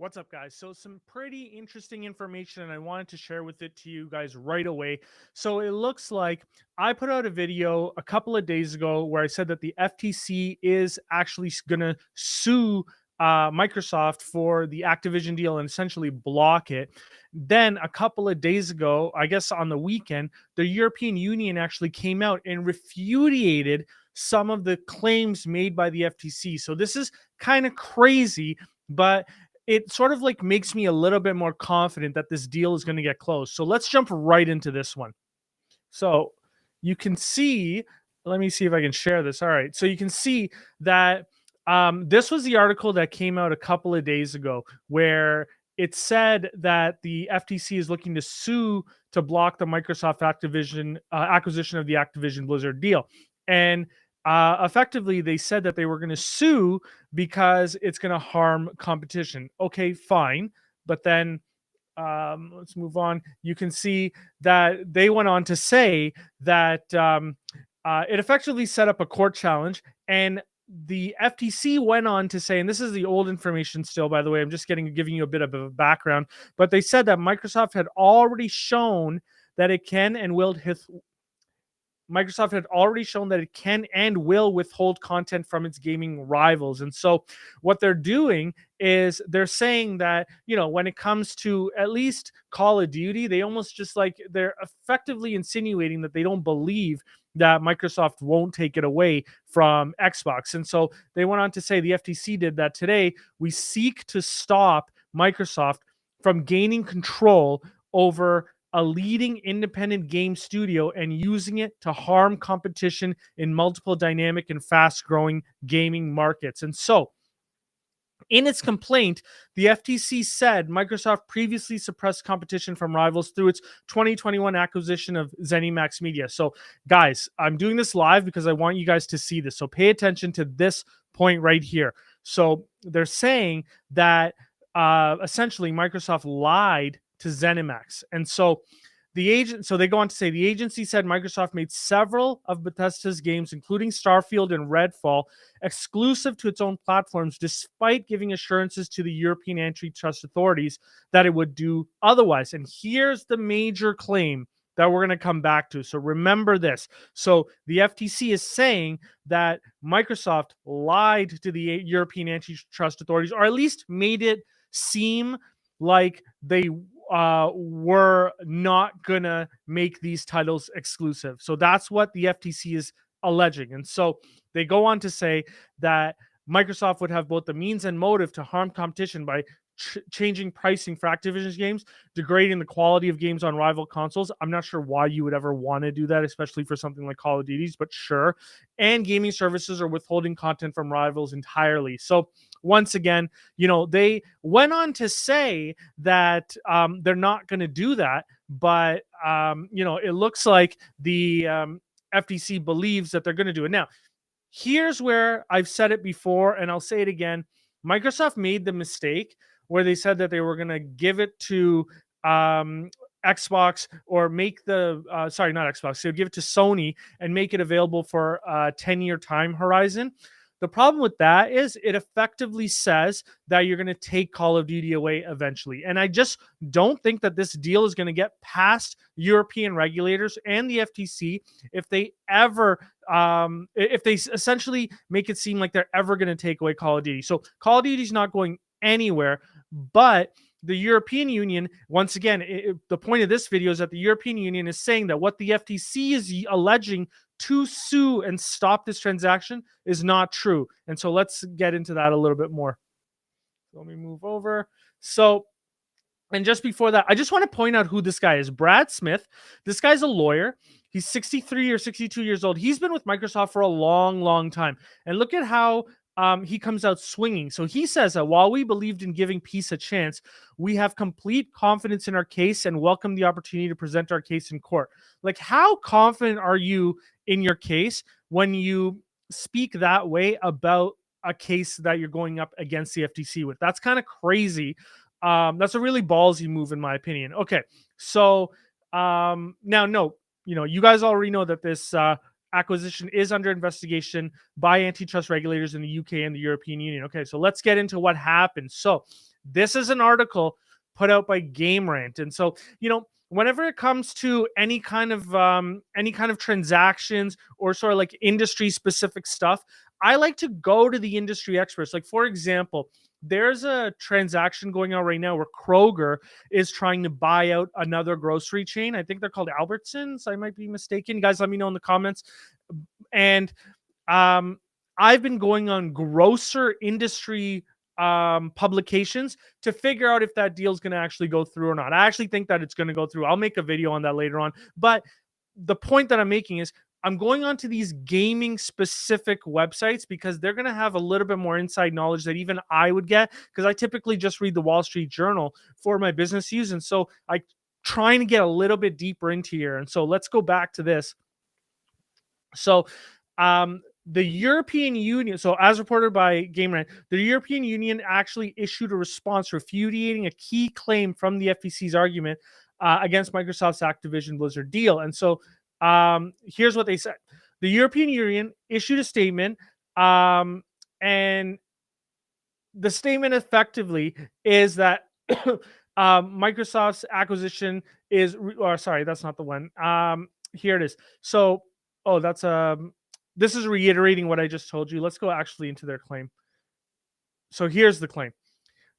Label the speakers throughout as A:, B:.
A: What's up, guys? So, some pretty interesting information, and I wanted to share with it to you guys right away. So, it looks like I put out a video a couple of days ago where I said that the FTC is actually going to sue Microsoft for the Activision deal and essentially block it. Then, a couple of days ago, I guess on the weekend, the European Union actually came out and refuted some of the claims made by the FTC. So, this is kind of crazy, but it sort of like makes me a little bit more confident that this deal is going to get closed. So let's jump right into this one. So you can see, let me see if I can share this. All right. So you can see that this was the article that came out a couple of days ago where it said that the FTC is looking to sue to block the Microsoft Activision acquisition of the Activision Blizzard deal. And effectively, they said that they were going to sue because it's going to harm competition. Okay, fine. But then let's move on. You can see that they went on to say that it effectively set up a court challenge, and the FTC went on to say, and this is the old information still, by the way, I'm just giving you a bit of a background, but they said that Microsoft had already shown that it can and will Microsoft had already shown that it can and will withhold content from its gaming rivals. And so what they're doing is they're saying that, when it comes to at least Call of Duty, they almost just like they're effectively insinuating that they don't believe that Microsoft won't take it away from Xbox. And so they went on to say the FTC did that today. We seek to stop Microsoft from gaining control over a leading independent game studio and using it to harm competition in multiple dynamic and fast-growing gaming markets. And so, in its complaint, the FTC said Microsoft previously suppressed competition from rivals through its 2021 acquisition of ZeniMax Media. So, guys, I'm doing this live because I want you guys to see this. So, pay attention to this point right here. So, they're saying that essentially Microsoft lied to ZeniMax. And so they go on to say the agency said Microsoft made several of Bethesda's games, including Starfield and Redfall, exclusive to its own platforms, despite giving assurances to the European antitrust authorities that it would do otherwise. And here's the major claim that we're going to come back to. So remember this. So the FTC is saying that Microsoft lied to the European antitrust authorities, or at least made it seem like they were not gonna make these titles exclusive. So that's what the FTC is alleging. And so they go on to say that Microsoft would have both the means and motive to harm competition by changing pricing for Activision's games, degrading the quality of games on rival consoles. I'm not sure why you would ever want to do that, especially for something like Call of Duty's, but sure. And gaming services are withholding content from rivals entirely. So once again, they went on to say that they're not going to do that, but it looks like the FTC believes that they're going to do it. Now, here's where I've said it before, and I'll say it again. Microsoft made the mistake where they said that they were going to give it to Xbox, or make the not Xbox, they would give it to Sony and make it available for a 10-year time horizon. The problem with that is it effectively says that you're going to take Call of Duty away eventually. And I just don't think that this deal is going to get past European regulators and the FTC if they essentially make it seem like they're ever going to take away Call of Duty. So Call of Duty is not going anywhere, but the European Union, once again, the point of this video is that the European Union is saying that what the FTC is alleging to sue and stop this transaction is not true. And so let's get into that a little bit more. Let me move over. So, and just before that, I just want to point out who this guy is. Brad Smith. This guy's a lawyer. He's 63 or 62 years old. He's been with Microsoft for a long, long time. And look at how he comes out swinging. So he says that while we believed in giving peace a chance, we have complete confidence in our case and welcome the opportunity to present our case in court. Like, how confident are you in your case when you speak that way about a case that you're going up against the FTC with? That's kind of crazy. That's a really ballsy move, in my opinion. Okay, so now, no, you guys already know that this acquisition is under investigation by antitrust regulators in the UK and the European Union. Okay, so let's get into what happened. So This is an article put out by Game Rant. And so, whenever it comes to any kind of transactions or sort of like industry specific stuff, I like to go to the industry experts. Like, for example, there's a transaction going on right now where Kroger is trying to buy out another grocery chain. I think they're called Albertsons. I might be mistaken. You guys, let me know in the comments. And um, I've been going on grocer industry publications to figure out if that deal is going to actually go through or not. I actually think that it's going to go through. I'll make a video on that later on. But the point that I'm making is I'm going on to these gaming specific websites because they're going to have a little bit more inside knowledge that even I would get, because I typically just read the Wall Street Journal for my business use. And so I trying to get a little bit deeper into here. And so let's go back to this. So the European Union, so as reported by Game Rant, the European Union actually issued a response refuting a key claim from the FTC's argument against Microsoft's Activision Blizzard deal. And so here's what they said. The European Union issued a statement, and the statement effectively is that Microsoft's acquisition is, or sorry, that's not the one. Here it is. So, this is reiterating what I just told you. Let's go actually into their claim. So here's the claim.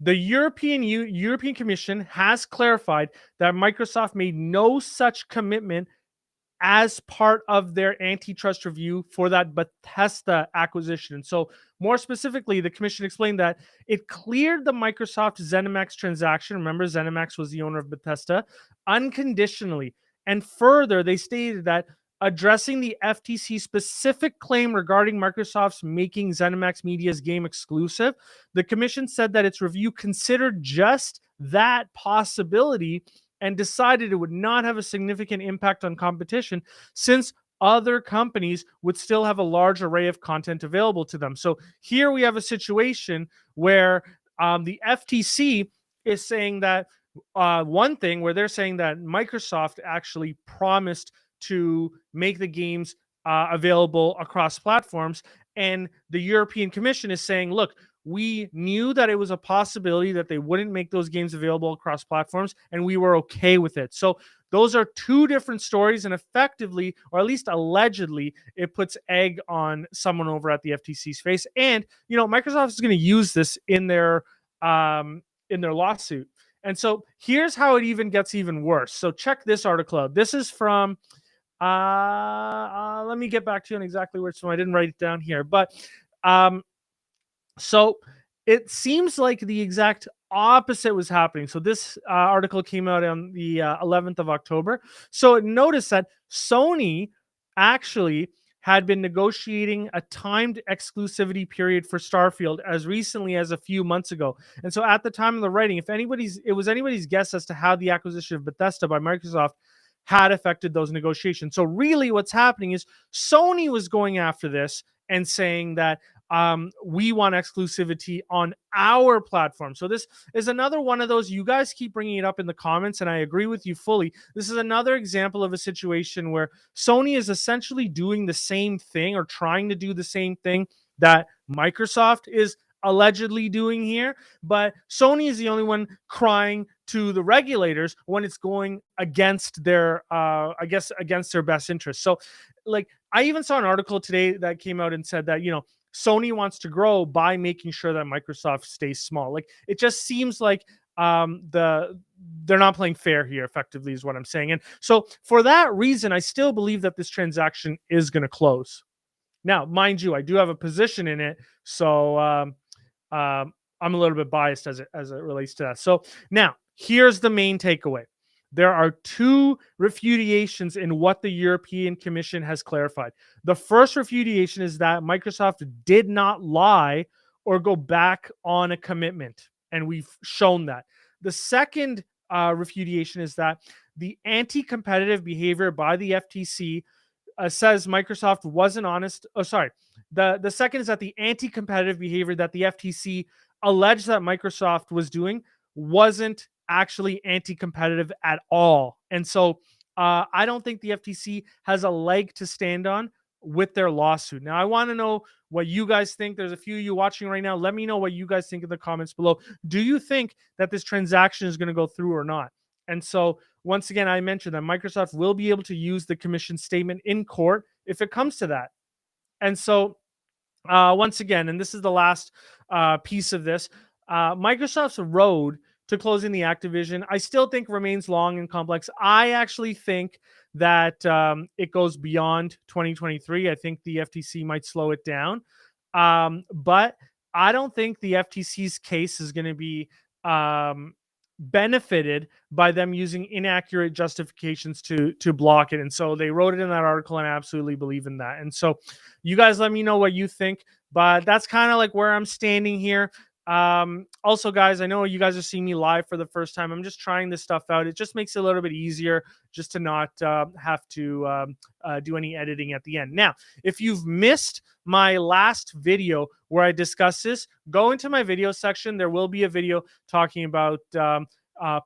A: The European Commission has clarified that Microsoft made no such commitment as part of their antitrust review for that Bethesda acquisition. And so more specifically, the commission explained that it cleared the Microsoft ZeniMax transaction. Remember, ZeniMax was the owner of Bethesda, unconditionally. And further, they stated that addressing the FTC specific claim regarding Microsoft's making ZeniMax Media's game exclusive, the commission said that its review considered just that possibility and decided it would not have a significant impact on competition since other companies would still have a large array of content available to them. So here we have a situation where the FTC is saying that one thing where they're saying that Microsoft actually promised to make the games available across platforms. And the European Commission is saying, look, we knew that it was a possibility that they wouldn't make those games available across platforms, and we were okay with it. So those are two different stories, and effectively, or at least allegedly, it puts egg on someone over at the FTC's face. And Microsoft is going to use this in their lawsuit. And so here's how it even gets even worse. So check this article out. This is from let me get back to you on exactly where it's from. I didn't write it down here, but so it seems like the exact opposite was happening. So this article came out on the 11th of October. So notice that Sony actually had been negotiating a timed exclusivity period for Starfield as recently as a few months ago. And so at the time of the writing, it was anybody's guess as to how the acquisition of Bethesda by Microsoft had affected those negotiations. So really what's happening is Sony was going after this and saying that we want exclusivity on our platform. So this is another one of those, you guys keep bringing it up in the comments, and I agree with you fully. This is another example of a situation where Sony is essentially doing the same thing, or trying to do the same thing that Microsoft is allegedly doing here, but Sony is the only one crying to the regulators when it's going against their against their best interest. So like, I even saw an article today that came out and said that Sony wants to grow by making sure that Microsoft stays small. Like, it just seems like they're not playing fair here, effectively, is what I'm saying. And so for that reason, I still believe that this transaction is going to close. Now, mind you, I do have a position in it, so I'm a little bit biased as it relates to that. So now here's the main takeaway. There are two refudiations in what the European Commission has clarified. The first refudiation is that Microsoft did not lie or go back on a commitment, and we've shown that. The second refudiation is that the anti-competitive behavior by the FTC says Microsoft wasn't honest. Oh, sorry. The second is that the anti-competitive behavior that the FTC alleged that Microsoft was doing wasn't actually anti-competitive at all. And so I don't think the FTC has a leg to stand on with their lawsuit. Now, I want to know what you guys think. There's a few of you watching right now. Let me know what you guys think in the comments below. Do you think that this transaction is going to go through or not? And so, once again, I mentioned that Microsoft will be able to use the commission statement in court if it comes to that. And so, once again, and this is the last piece of this, Microsoft's road to closing the Activision, I still think remains long and complex. I actually think that it goes beyond 2023. I think the FTC might slow it down. But I don't think the FTC's case is going to be benefited by them using inaccurate justifications to block it. And so they wrote it in that article, and I absolutely believe in that. And so you guys let me know what you think, but that's kind of like where I'm standing here. Also, guys, I know you guys are seeing me live for the first time. I'm just trying this stuff out. It just makes it a little bit easier just to not have to do any editing at the end. Now, if you've missed my last video where I discuss this, go into my video section. There will be a video talking about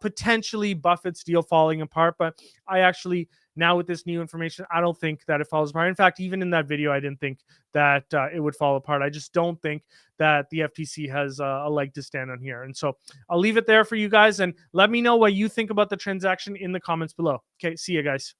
A: potentially Buffett's deal falling apart, but I actually, now with this new information, I don't think that it falls apart. In fact, even in that video, I didn't think that it would fall apart. I just don't think that the FTC has a leg to stand on here. And so I'll leave it there for you guys, and let me know what you think about the transaction in the comments below. Okay, see you guys.